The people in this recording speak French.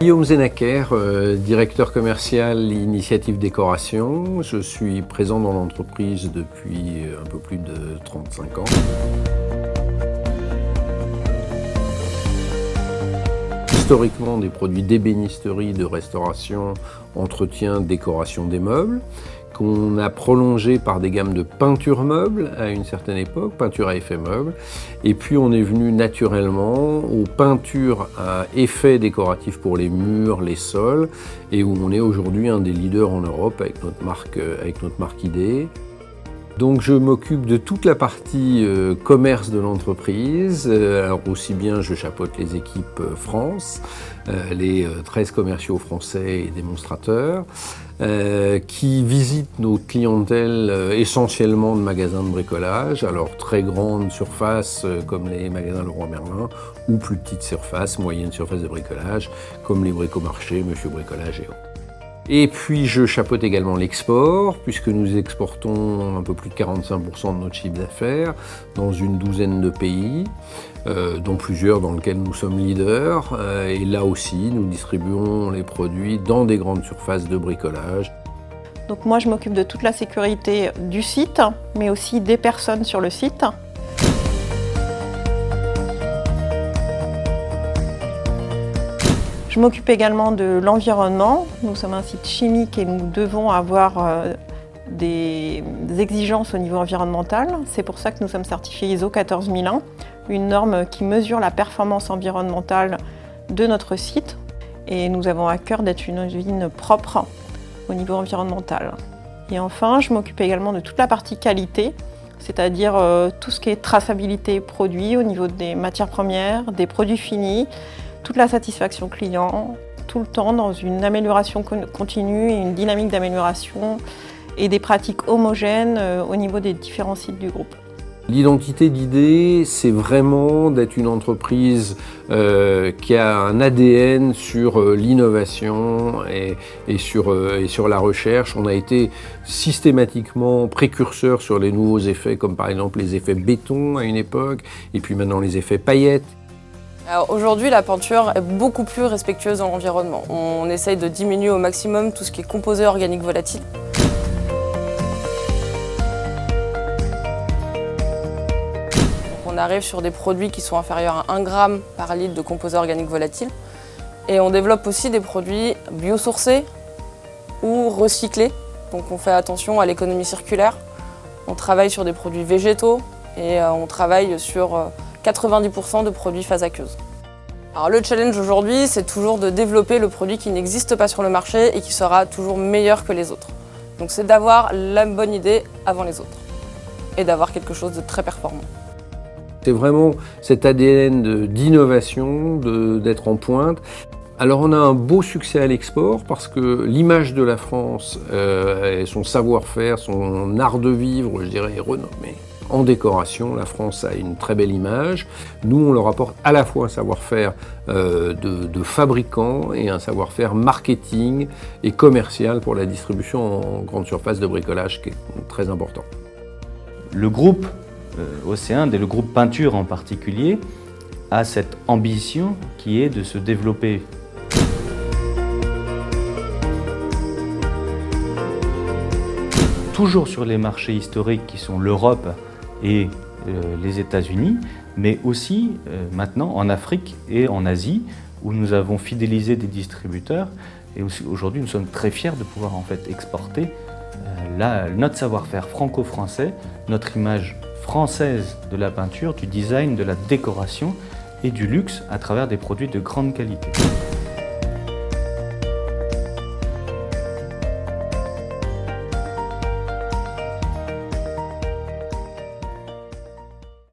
Guillaume Zenacker, directeur commercial Initiative Décoration. Je suis présent dans l'entreprise depuis un peu plus de 35 ans. Historiquement, des produits d'ébénisterie, de restauration, entretien, décoration des meubles, qu'on a prolongé par des gammes de peinture meuble à une certaine époque, peinture à effet meuble. Et puis on est venu naturellement aux peintures à effet décoratif pour les murs, les sols, et où on est aujourd'hui un des leaders en Europe avec notre marque ID. Donc je m'occupe de toute la partie commerce de l'entreprise. Alors aussi bien je chapeaute les équipes France, les 13 commerciaux français et démonstrateurs, qui visitent nos clientèles essentiellement de magasins de bricolage, alors très grandes surfaces comme les magasins Leroy Merlin, ou plus petites surfaces, moyennes surfaces de bricolage, comme les bricomarchés, Monsieur Bricolage et autres. Et puis je chapeaute également l'export, puisque nous exportons un peu plus de 45% de notre chiffre d'affaires dans une douzaine de pays, dont plusieurs dans lesquels nous sommes leaders. Et là aussi, nous distribuons les produits dans des grandes surfaces de bricolage. Donc moi, je m'occupe de toute la sécurité du site, mais aussi des personnes sur le site. Je m'occupe également de l'environnement. Nous sommes un site chimique et nous devons avoir des exigences au niveau environnemental. C'est pour ça que nous sommes certifiés ISO 14001, une norme qui mesure la performance environnementale de notre site. Et nous avons à cœur d'être une usine propre au niveau environnemental. Et enfin, je m'occupe également de toute la partie qualité, c'est-à-dire tout ce qui est traçabilité produit au niveau des matières premières, des produits finis, toute la satisfaction client, tout le temps dans une amélioration continue et une dynamique d'amélioration et des pratiques homogènes au niveau des différents sites du groupe. L'identité d'ID, c'est vraiment d'être une entreprise qui a un ADN sur l'innovation et sur la recherche. On a été systématiquement précurseur sur les nouveaux effets, comme par exemple les effets béton à une époque, et puis maintenant les effets paillettes. Aujourd'hui, la peinture est beaucoup plus respectueuse dans l'environnement. On essaye de diminuer au maximum tout ce qui est composés organiques volatiles. On arrive sur des produits qui sont inférieurs à 1 gramme par litre de composés organiques volatiles. Et on développe aussi des produits biosourcés ou recyclés. Donc on fait attention à l'économie circulaire. On travaille sur des produits végétaux et on travaille sur 90% de produits phase aqueuse. Alors le challenge aujourd'hui, c'est toujours de développer le produit qui n'existe pas sur le marché et qui sera toujours meilleur que les autres. Donc c'est d'avoir la bonne idée avant les autres et d'avoir quelque chose de très performant. C'est vraiment cet ADN d'innovation, d'être en pointe. Alors on a un beau succès à l'export parce que l'image de la France, son savoir-faire, son art de vivre, je dirais, est renommé. En décoration, la France a une très belle image. Nous, on leur apporte à la fois un savoir-faire de fabricant et un savoir-faire marketing et commercial pour la distribution en grande surface de bricolage qui est très important. Le groupe Océinde et le groupe Peinture en particulier a cette ambition qui est de se développer. Toujours sur les marchés historiques qui sont l'Europe et les États-Unis, mais aussi maintenant en Afrique et en Asie, où nous avons fidélisé des distributeurs. Et aujourd'hui, nous sommes très fiers de pouvoir en fait exporter notre savoir-faire franco-français, notre image française de la peinture, du design, de la décoration et du luxe à travers des produits de grande qualité.